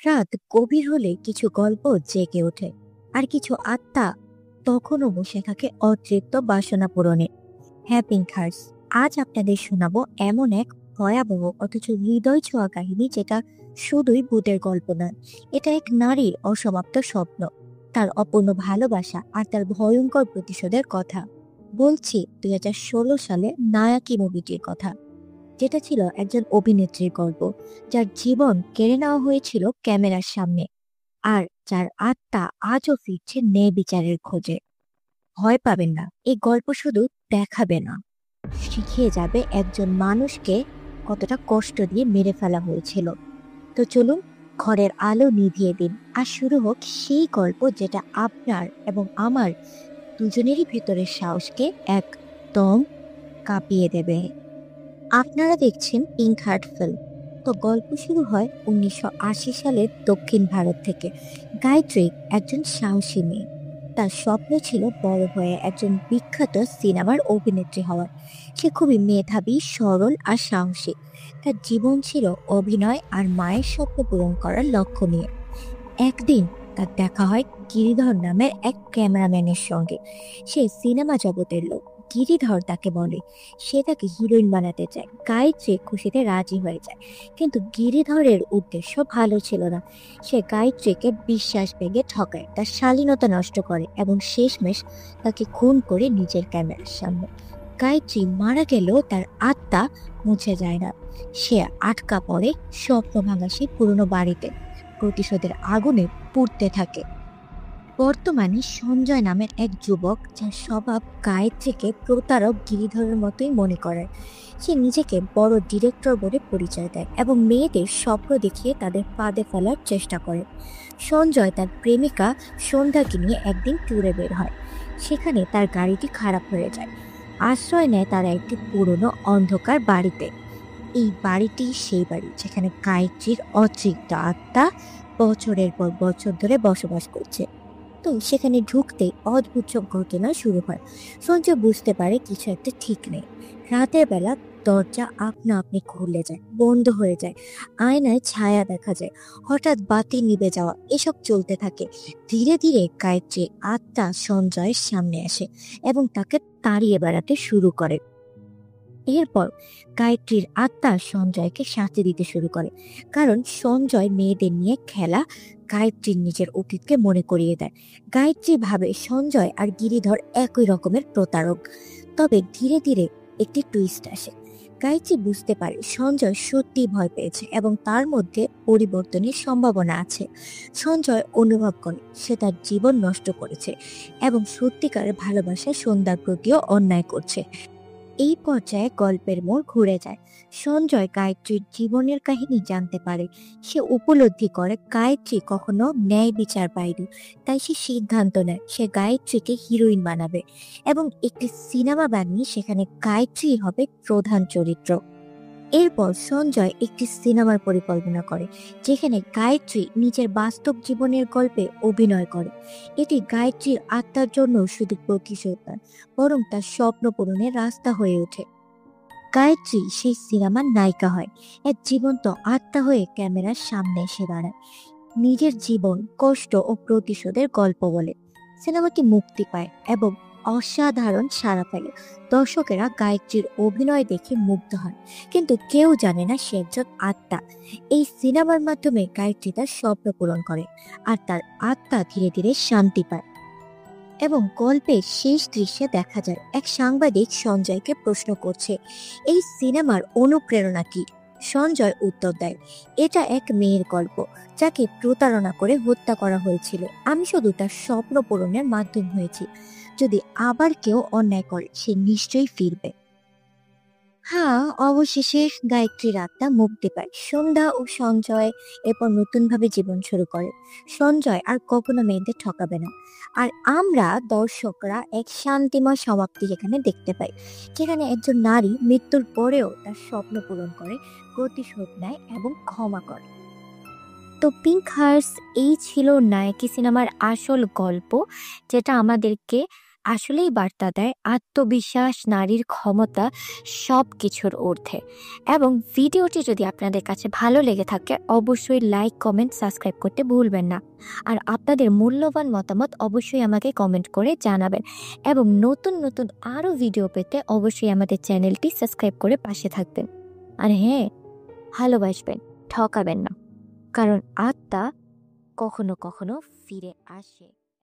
রাত গভীর হলে কিছু গল্প জেগে ওঠে, আর কিছু আত্মা তখনও বসে থাকে অতৃপ্ত বাসনা পূরণে। হ্যাপি হার্টস, আজ আপনাদের শোনাবো এমন এক ভয়াবহ অথচ হৃদয় ছোঁয়া কাহিনী, যেটা শুধুই ভূতের গল্প নয়। এটা এক নারীর অসমাপ্ত স্বপ্ন, তার অপূর্ণ ভালোবাসা আর তার ভয়ঙ্কর প্রতিশোধের কথা। বলছি 2016 সালে নায়াকি মুভিটির কথা, যেটা ছিল একজন অভিনেত্রীর গল্প, যার জীবন কেড়ে নেওয়া হয়েছিল ক্যামেরার সামনে, আর যার আত্মা আজও ফিরছে ন্যায় বিচারের খোঁজে। ভয় পাবেন না, এই গল্প শুধু দেখাবে না, শিখিয়ে যাবে একজন মানুষকে কতটা কষ্ট দিয়ে মেরে ফেলা হয়েছিল। তো চলুন, ঘরের আলো নিভিয়ে দিন, আর শুরু হোক সেই গল্প যেটা আপনার এবং আমার দুজনেরই ভেতরের সাহসকে একদম কাঁপিয়ে দেবে। আপনারা দেখছেন পিঙ্ক হার্ট ফিল্ম। তো গল্প শুরু হয় 1980 সালের দক্ষিণ ভারত থেকে। গায়ত্রী একজন সাহসী মেয়ে। তার স্বপ্ন ছিল বড় হয়ে একজন বিখ্যাত সিনেমার অভিনেত্রী হওয়ার। সে খুবই মেধাবী, সরল আর সাহসী। তার জীবন ছিল অভিনয় আর মায়ের স্বপ্ন পূরণ করার লক্ষ্য নিয়ে। একদিন তার দেখা হয় গিরিধর নামের এক ক্যামেরাম্যানের সঙ্গে। সে সিনেমা জগতের লোক। গিরিধর তাকে বলে সে তাকে হিরোইন বানাতে চায়। গায়ত্রী খুশিতে রাজি হয়ে যায়, কিন্তু গিরিধরের উদ্দেশ্য ভালো ছিল না। সে গায়ত্রীকে বিশ্বাস ভেঙে ঠকায়, তার শালীনতা নষ্ট করে এবং শেষমেশ তাকে খুন করে নিজের ক্যামেরার সামনে। গায়ত্রী মারা গেলেও তার আত্মা মুছে যায় না। সে আটকা পড়ে স্বপ্ন ভাঙা সেই পুরনো বাড়িতে, প্রতিশোধের আগুনে পুড়তে থাকে। বর্তমানে সঞ্জয় নামের এক যুবক, যার স্বভাব গায়ত্রীকে প্রতারক গিরিধরের মতোই মনে করে। সে নিজেকে বড় ডিরেক্টর বলে পরিচয় দেয় এবং মেয়েদের স্বপ্ন দেখিয়ে তাদের ফাঁদে ফেলার চেষ্টা করে। সঞ্জয় তার প্রেমিকা সন্ধ্যাকে নিয়ে একদিন ট্যুরে বের হয়। সেখানে তার গাড়িটি খারাপ হয়ে যায়। আশ্রয় নেয় তারা একটি পুরনো অন্ধকার বাড়িতে। এই বাড়িটি সেই বাড়ি যেখানে গায়ত্রীর অতৃপ্ত আত্মা বছরের পর বছর ধরে বসবাস করছে। তো সেখানে ঢুকতেই অদ্ভুত সব ঘটনা শুরু হয়। সঞ্জয় বুঝতে পারে কিছু একটা ঠিক নেই। রাতের বেলা দরজা আপনা আপনি খুলে যায়, বন্ধ হয়ে যায়, আয়নায় ছায়া দেখা যায়, হঠাৎ বাতি নিভে যাওয়া, এসব চলতে থাকে। ধীরে ধীরে গায়ত্রী আত্মা সঞ্জয়ের সামনে আসে এবং তাকে তাড়িয়ে বেড়াতে শুরু করে। এরপর গায়ত্রীর আত্মা সঞ্জয়কে শাস্তি দিতে শুরু করে, কারণ সঞ্জয় মেয়েদের নিয়ে খেলা গায়ত্রীর নিজের অতীতকে মনে করিয়ে দেয়। গায়ত্রী ভাবে সঞ্জয় আর গিরিধর একই রকমের প্রতারক। তবে ধীরে ধীরে একটি টুইস্ট আসে। গায়ত্রী বুঝতে পারে সঞ্জয় সত্যি ভয় পেয়েছে এবং তার মধ্যে পরিবর্তনের সম্ভাবনা আছে। সঞ্জয় অনুভব করে সে তার জীবন নষ্ট করেছে এবং সত্যিকারের ভালোবাসা সন্ধ্যার প্রতিও অন্যায় করছে। এই পর্যায়ে গল্পের মোড় ঘুরে যায়। সঞ্জয় গায়ত্রীর জীবনের কাহিনী জানতে পারে। সে উপলব্ধি করে গায়ত্রী কখনো ন্যায় বিচার পায়নি। তাই সে সিদ্ধান্ত নেয় সে গায়ত্রীকে হিরোইন বানাবে এবং একটি সিনেমা বানিয়ে সেখানে গায়ত্রী হবে প্রধান চরিত্র। এরপর সঞ্জয় একটি সিনেমার পরিকল্পনা করে, যেখানে গায়ত্রী নিজের বাস্তব জীবনের গল্পে অভিনয় করে। এটি গায়ত্রীর আত্মার জন্য শুধু প্রতিশোধ নয়, বরং তার স্বপ্ন পূরণের রাস্তা হয়ে ওঠে। গায়ত্রী সেই সিনেমার নায়িকা হয়, এক জীবন্ত আত্মা হয়ে ক্যামেরার সামনে এসে দাঁড়ায়। নিজের জীবন, কষ্ট ও প্রতিশোধের গল্প বলে। সিনেমাটি মুক্তি পায় এবং অসাধারণ সাড়া ফেলে। দর্শকেরা গায়ত্রীর অভিনয় দেখে মুগ্ধ হয়, কিন্তু কেউ জানে না সে একজন আত্মা। এই সিনেমার মাধ্যমে গায়ত্রী তার স্বপ্ন পূরণ করে, আর তার আত্মা ধীরে ধীরে শান্তি পায়। এবং গল্পের শেষ দৃশ্যে দেখা যায় এক সাংবাদিক সঞ্জয়কে প্রশ্ন করছে, এই সিনেমার অনুপ্রেরণা কি? সঞ্জয় উত্তর দেয়, এটা এক মেয়ের গল্প, যাকে প্রতারণা করে হত্যা করা হয়েছিল। আমি শুধু তার স্বপ্ন পূরণের মাধ্যম হয়েছি। যদি আবার কেউ অন্যায় করে, সে নিশ্চয়ই ফিরবে। হ্যাঁ, অবশেষে গায়ত্রীর আত্মা মুক্তি পায়। সন্ধ্যা ও সঞ্জয় এরপর নতুন ভাবে জীবন শুরু করে। সঞ্জয় আর কখনো মেয়েদের ঠকাবে না। আর আমরা দর্শকরা এক শান্তিময় সমাপ্তি এখানে দেখতে পাই, যেখানে একজন নারী মৃত্যুর পরেও তার স্বপ্ন পূরণ করে, প্রতিশোধ নেয় এবং ক্ষমা করে। তো পিঙ্ক হার্টস, এই ছিল নায়কি সিনেমার আসল গল্প, যেটা আমাদেরকে আসলেই বার্তা দেয় আত্মবিশ্বাস, নারীর ক্ষমতা সবকিছুর ঊর্ধ্বে। এবং ভিডিওটি যদি আপনাদের কাছে ভালো লেগে থাকে অবশ্যই লাইক, কমেন্ট, সাবস্ক্রাইব করতে ভুলবেন না। আর আপনাদের মূল্যবান মতামত অবশ্যই আমাকে কমেন্ট করে জানাবেন। এবং নতুন নতুন আরও ভিডিও পেতে অবশ্যই আমাদের চ্যানেলটি সাবস্ক্রাইব করে পাশে থাকবেন। আর হ্যাঁ, ভালোবাসবেন, ঠকাবেন না, কারণ আত্মা কখনো কখনো ফিরে আসে।